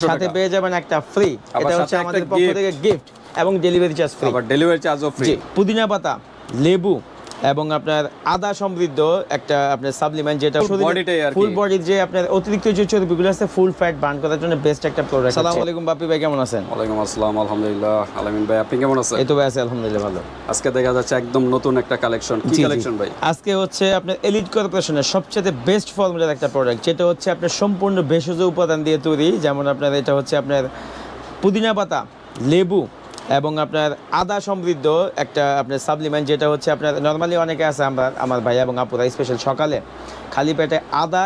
সাথে পেয়ে যাবেন একটা ফ্রি, এটা হচ্ছে আমাদের পক্ষ থেকে গিফট এবং ডেলিভারি চার্জ ফ্রি। আবার ডেলিভারি চার্জও ফ্রি। পুদিনা পাতা, লেবু এবং আপনার আদা সমৃদ্ধ একটা আপনার সাপ্লিমেন্ট, যেটা ফুল বডির যে আপনার অতিরিক্ত যে চর্বিগুলো আছে ফুল ফ্যাট বার্ন করার জন্য বেস্ট একটা প্রোডাক্ট। আসসালামু আলাইকুম বাপি ভাই, কেমন আছেন? ওয়ালাইকুম আসসালাম, আলহামদুলিল্লাহ। আলামিন ভাই, আপনি কেমন আছেন? এই তো ভাই আছি আলহামদুলিল্লাহ ভালো। আজকে দেখা যাচ্ছে একদম নতুন একটা কালেকশন। কি কালেকশন ভাই? আজকে হচ্ছে আপনার এলিট কর্পোরেশনের সবচেয়ে বেস্ট ফর্মুলার একটা প্রোডাক্ট, যেটা হচ্ছে আপনার সম্পূর্ণ ভেষজ উপাদান দিয়ে তৈরি। যেমন আপনার এটা হচ্ছে আপনার পুদিনা পাতা, লেবু এবং আপনার আদা সমৃদ্ধ একটা আপনার সাপ্লিমেন্ট, যেটা হচ্ছে আপনার নর্মালি অনেকে আছে আমার ভাই এবং আপুরা স্পেশাল সকালে খালি পেটে আদা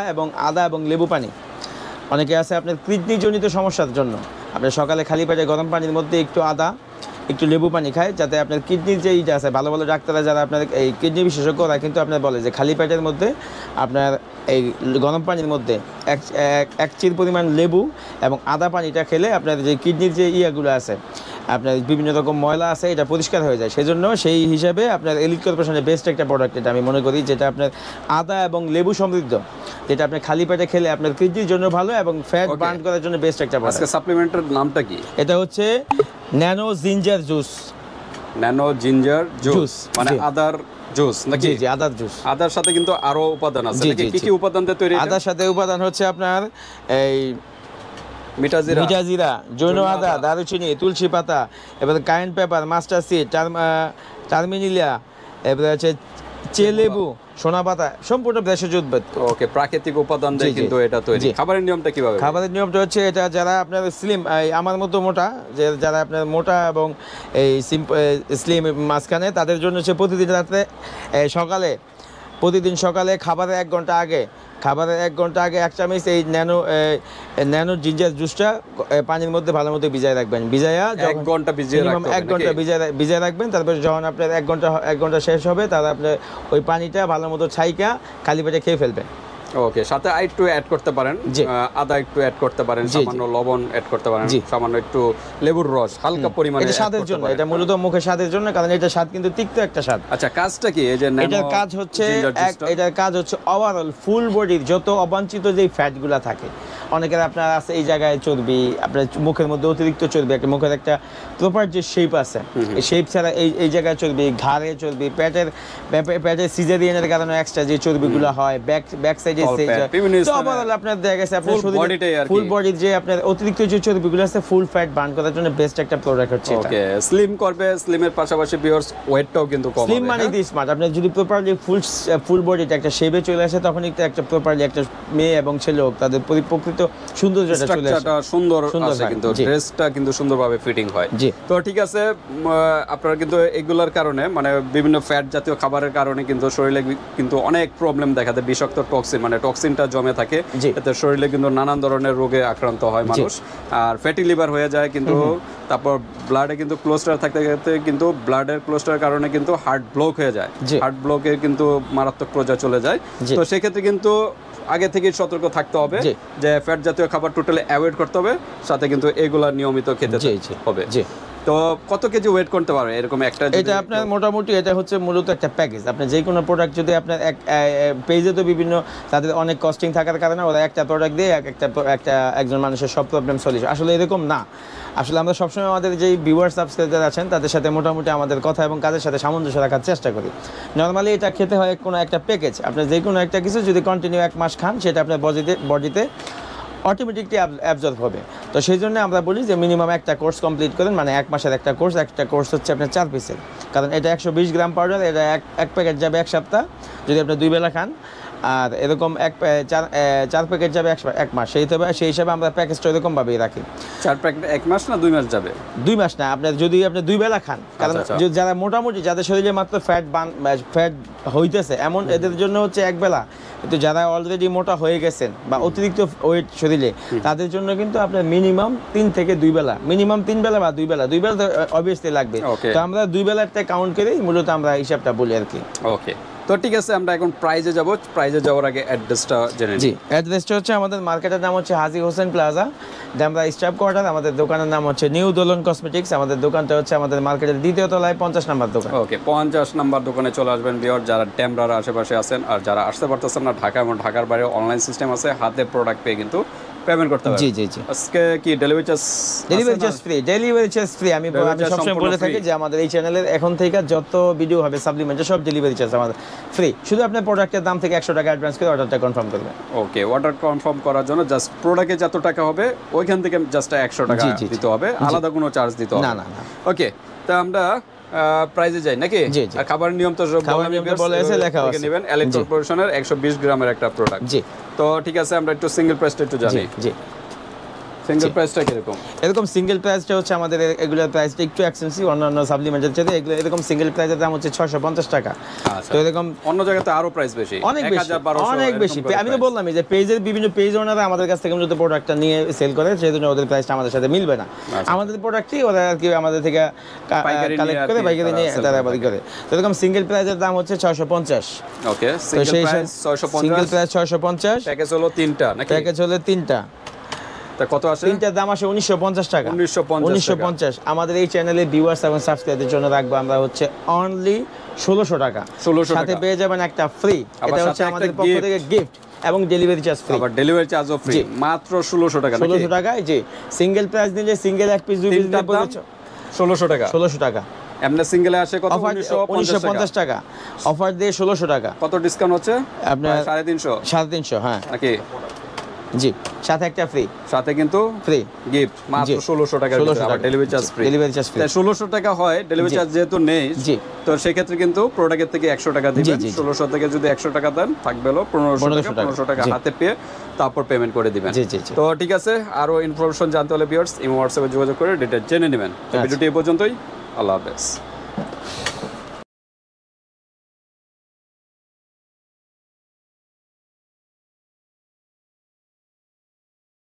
এবং লেবু পানি, অনেকে আছে আপনার কিডনিজনিত সমস্যার জন্য আপনার সকালে খালি পেটে গরম পানির মধ্যে একটু আদা একটু লেবু পানি খায়, যাতে আপনার কিডনির যে এইটা আছে, ভালো ভালো ডাক্তাররা যারা আপনার এই কিডনি বিশেষজ্ঞরা কিন্তু আপনার বলে যে খালি পেটের মধ্যে আপনার এই গরম পানির মধ্যে এক চির পরিমাণ লেবু এবং আদা পানিটা খেলে আপনার যে কিডনির যে ইয়াগুলো আছে, আপনার বিভিন্ন রকম ময়লা আছে, এটা পরিষ্কার হয়ে যায়। সেজন্য সেই হিসাবে আপনার এলিট কর্পোরেশনের বেস্ট একটা প্রোডাক্ট এটা আমি মনে করি, যেটা আপনার আদা এবং লেবু সমৃদ্ধ, যেটা আপনি খালি পেটে খেলে আপনার কিডনির জন্য ভালো এবং ফ্যাট বার্ন করার জন্য বেস্ট একটা প্রোডাক্ট। আজকে সাপ্লিমেন্টের নামটা কি? এটা হচ্ছে nano ginger juice. Nano ginger juice মানে আদার জুস নাকি? জি আদার জুস। আদার সাথে কিন্তু আরো উপাদান আছে নাকি? কি কি উপাদান দিয়ে তৈরি? আদার সাথে উপাদান হচ্ছে আপনার এই মিঠা জিরা, জৈন আদা, দারুচিনি, তুলসী পাতা, এবার কাইন পেপার, মাস্টার সিড, টার্মিনিলিয়া, এবার হচ্ছে লেবু, সোনা পাতা, সম্পূর্ণ ভেষজ উদ্ভিদ। ওকে, প্রাকৃতিক উপাদান দিয়ে কিন্তু এটা তৈরি। খাবারের নিয়মটা কিভাবে? খাবারের নিয়মটা হচ্ছে এটা যারা আপনার স্লিম, আমার মতো মোটা, যারা আপনার মোটা এবং এই স্লিম মাঝখানে, তাদের জন্য হচ্ছে প্রতিদিন সকালে খাবারের 1 ঘন্টা আগে 1 চামচ এই ন্যানো জিঞ্জার জুসটা পানির মধ্যে ভালো মতো ভিজায় রাখবেন। 1 ঘন্টা ভিজায় রাখবেন। তারপর যখন আপনার 1 ঘন্টা শেষ হবে, তাহলে আপনার ওই পানিটা ভালো মতো ছাইকা খালি পেটে খেয়ে ফেলবেন। ওকে, সাথে একটু অ্যাড করতে পারেন, আদা একটু অ্যাড করতে পারেন, সামান্য লবণ অ্যাড করতে পারেন, সামান্য একটু লেবুর রস হালকা পরিমাণে। এটা স্বাদের জন্য, এটা মূলত মুখের স্বাদের জন্য, কারণ এটা স্বাদ কিন্তু তিক্ত একটা স্বাদ। আচ্ছা, কাজটা কি? এই যে এটার কাজ হচ্ছে ওভারঅল ফুল বডির যত অবাঞ্ছিত যে ফ্যাটগুলো থাকে, অনেকের আপনার আছে এই জায়গায় চর্বি, আপনার মুখের মধ্যে অতিরিক্ত চর্বি, একটা মুখের একটা প্রপার যে শেপ আছে, এই শেপ ছাড়া এই জায়গায় চর্বি, ঘাড়ে চর্বি, পেটের সিজারিয়ানের কারণে এক্সট্রা যে চর্বিগুলো হয়, ব্যাক সাইডে আপনার দেখা গেছে আপনার ফুল বডির যে আপনার অতিরিক্ত যে চর্বিগুলো আছে ফুল ফ্যাট বার্ন করার জন্য বেস্ট একটা প্রোডাক্ট হচ্ছে। ওকে, স্লিম করবে, স্লিমের পাশাপাশি ভিউয়ার্স ওয়েটটাও কিন্তু কম হবে। স্লিম মানে দি স্মার্ট। আপনি যদি প্রপারলি ফুল বডিটা একটা শেপে চলে আসে, তখন একটা প্রপারলি একটা মেয়ে এবং ছেলে হোক, তাদের প্রকৃত সৌন্দর্যটা চলে আসে, সুন্দর আসে, কিন্তু ড্রেসটা কিন্তু সুন্দরভাবে ফিটিং হয়। তো ঠিক আছে, আপনারা কিন্তু এগুলোর কারণে মানে বিভিন্ন ফ্যাট জাতীয় খাবারের কারণে কিন্তু শরীরে কিন্তু অনেক প্রবলেম দেখা দেয়। বিষাক্ত টক্সিন মানে টক্সিনটা জমে থাকে, এতে শরীরে কিন্তু নানান ধরনের রোগে আক্রান্ত হয় মানুষ, আর ফ্যাটি লিভার হয়ে যায় কিন্তু। তারপর ব্লাডে কিন্তু ক্লোস্টার থাকতে কিন্তু ব্লাডের ক্লোস্টারের কারণে কিন্তু হার্ট ব্লক হয়ে যায়, হার্ট ব্লকের কিন্তু মারাত্মক পর্যায়ে চলে যায়। তো সেক্ষেত্রে কিন্তু আগে থেকে সতর্ক থাকতে হবে যে ফ্যাট জাতীয় খাবার টোটালি অ্যাভয়েড করতে হবে, সাথে কিন্তু এগুলা নিয়মিত খেতে হবে। তো কত কেজি ওয়েট করতে পারবে এরকম একটা? এটা আপনার মোটামুটি এটা হচ্ছে মূলত একটা প্যাকেজ। আপনি যে কোনো প্রোডাক্ট যদি আপনার পেজে তো বিভিন্ন তাদের অনেক কস্টিং থাকার কারণে ওরা একটা প্রোডাক্ট দিয়ে একজন মানুষের সব প্রবলেম সলিউশন, আসলে এরকম না। আসলে আমরা সবসময় আমাদের যেই ভিউয়ার সাবস্ক্রাইবার আছেন তাদের সাথে মোটামুটি আমাদের কথা এবং কাজের সাথে সামঞ্জস্য রাখার চেষ্টা করি। নর্মালি এটা খেতে হয় কোনো একটা প্যাকেজ। আপনি যে কোনো একটা কিছু যদি কন্টিনিউ 1 মাস খান, সেটা আপনার বডিতে অটোমেটিকলি অ্যাবজর্ব হবে। তো সেই জন্য আমরা বলি যে মিনিমাম একটা কোর্স কমপ্লিট করেন, মানে 1 মাসের একটা কোর্স হচ্ছে আপনার 4 পিসের, কারণ এটা 120 গ্রাম পাউডার, এটা এক প্যাকেট যাবে 1 সপ্তাহ যদি আপনি 2 বেলা খান, আর এরকম 4 প্যাকেট যাবে 1 মাস। সেই হিসাবে আমরা প্যাকেজটা এরকমভাবেই রাখি। 4 প্যাকেট 1 মাস না 2 মাস যাবে? 2 মাস না, আপনার যদি আপনি 2 বেলা খান, কারণ যারা মোটামুটি যাদের শরীরে মাত্র ফ্যাট হইতেছে এমন, এদের জন্য হচ্ছে 1 বেলা। কিন্তু যারা অলরেডি মোটা হয়ে গেছেন বা অতিরিক্ত ওয়েট শরীরে, তাদের জন্য কিন্তু আপনার মিনিমাম 3 থেকে 2 বেলা, মিনিমাম 3 বেলা বা 2 বেলা তো অবভিয়াসলি লাগবে। তো আমরা 2 বেলারটা কাউন্ট করেই মূলত আমরা হিসাবটা বলি আর কি। ওকে, তো ঠিক আছে, আমরা এখন প্রাইজে যাব। প্রাইজে যাওয়ার আগে অ্যাড্রেসটা জেনে নিই। অ্যাড্রেসটা হচ্ছে আমাদের মার্কেটের নাম হচ্ছে Haji Hossain plaza, Demra staff quarter. আমাদের দোকানের নাম হচ্ছে নিউ দোলন কসমেটিক্স। আমাদের দোকানটা হচ্ছে আমাদের মার্কেটের 2য় তলায় 50 নম্বর দোকান। ওকে, 50 নম্বর দোকানে চলে আসবেন ভিউয়ার, যারা ডেমরার আশেপাশে আছেন। আর যারা আসতে পারতেছেন না ঢাকা এবং ঢাকার বাইরে অনলাইন সিস্টেম আছে, হাতে প্রোডাক্ট পেয়ে কিন্তু পেমেন্ট করতে পারবেন। জি জি জি। আজকে কি ডেলিভারি চার্জ ফ্রি আমি সবসময় বলে থাকি যে আমাদের এই চ্যানেলের এখন থেকে যত ভিডিও হবে সাপ্লিমেন্টে সব ডেলিভারি চার্জ আমাদের ফ্রি, শুধু আপনার প্রোডাক্টের দাম থেকে 100 টাকা অ্যাডভান্স করে অর্ডারটা কনফার্ম করবেন। ওকে, অর্ডার কনফার্ম করার জন্য জাস্ট প্রোডাক্টে যত টাকা হবে ওইখান থেকে জাস্ট 100 টাকা দিতে হবে, আলাদা কোনো চার্জ দিতে হবে না না না। ওকে, তা আমরা প্রাইজে যাই নাকি? জি জি। আর খাবারের নিয়ম তো বলা আছে, লেখা আছে, নেবেন এলিট কর্পোরেশনের 120 গ্রামের একটা প্রোডাক্ট। জি। তো ঠিক আছে, আমরা একটু সিঙ্গেল প্রাইসটা একটু জানি। জি। সিঙ্গেল প্রাইসটা কিরকম? এরকম সিঙ্গেল প্রাইসটা হচ্ছে আমাদের এগুলোর প্রাইসটা একটু এক্সপেন্সিভ, অন্যান্য সাপ্লিমেন্টের চেয়ে এগুলো এরকম সিঙ্গেল প্রাইসের দাম হচ্ছে 650 টাকা। তো এরকম অন্য জায়গাতে আরো প্রাইস বেশি, অনেক বেশি। আমি তো বললামই যে পেজের বিভিন্ন পেজ ওনারা আমাদের কাছ থেকে যদি প্রোডাক্টটা নিয়ে সেল করে সেই জন্য ওদের প্রাইসটা আমাদের সাথে মিলবে না। আমাদের প্রোডাক্টই ওরা আর কি আমাদের থেকে কালেক্ট করে পাইকারি নিয়ে তারা আবার করে। তো এরকম সিঙ্গেল প্রাইসের দাম হচ্ছে 650। Okay, single price 650, single price 650, package হলো 3টা নাকি? প্যাকেজ হলো 3টা। তা কত আসে? 3টার দাম আসে 1950 টাকা। 1950। আমাদের এই চ্যানেলে ভিউয়ার্স এবং সাবস্ক্রাইবারদের জন্য রাখবো আমরা হচ্ছে অনলি 1600 টাকা। সাথে পেয়ে যাবেন একটা ফ্রি, এটা হচ্ছে আমাদের পক্ষ থেকে গিফট এবং ডেলিভারি চার্জ ফ্রি। আবার ডেলিভারি চার্জও ফ্রি, মাত্র 1600 টাকা। 1600 টাকায় জি। সিঙ্গেল প্রাইস নিলে সিঙ্গেল এক পিস দুই পিস দিয়ে পড়ে 1600 টাকা। 1600 টাকা। এমনি সিঙ্গেলে আসে কত? 1950 টাকা। অফার দিয়ে 1600 টাকা। কত ডিসকাউন্ট হচ্ছে? আপনার 350। 350 হ্যাঁ নাকি? জি, সাথে একটা ফ্রি, সাথে কিন্তু ফ্রি গিফট মাত্র 1600 টাকার ভিতরে, আবার delivery charge free. Delivery charge free. 1600 টাকা হয়, ডেলিভারি চার্জ যেহেতু নেই, জি, তো সেই ক্ষেত্রে কিন্তু প্রোডাক্টের থেকে 100 টাকা দিবেন। 1600 থেকে যদি 100 টাকা দেন থাকবে হলো 1500 টাকা হাতে পেয়ে তারপর পেমেন্ট করে দিবেন। জি জি। তো ঠিক আছে, আরো ইনফরমেশন জানতে হলে ভিউয়ার্স ইমো হোয়াটসঅ্যাপে যোগাযোগ করে ডিটেইলস জেনে নেবেন। ভিডিওটি এই পর্যন্তই, আল্লাহ হাফেজ।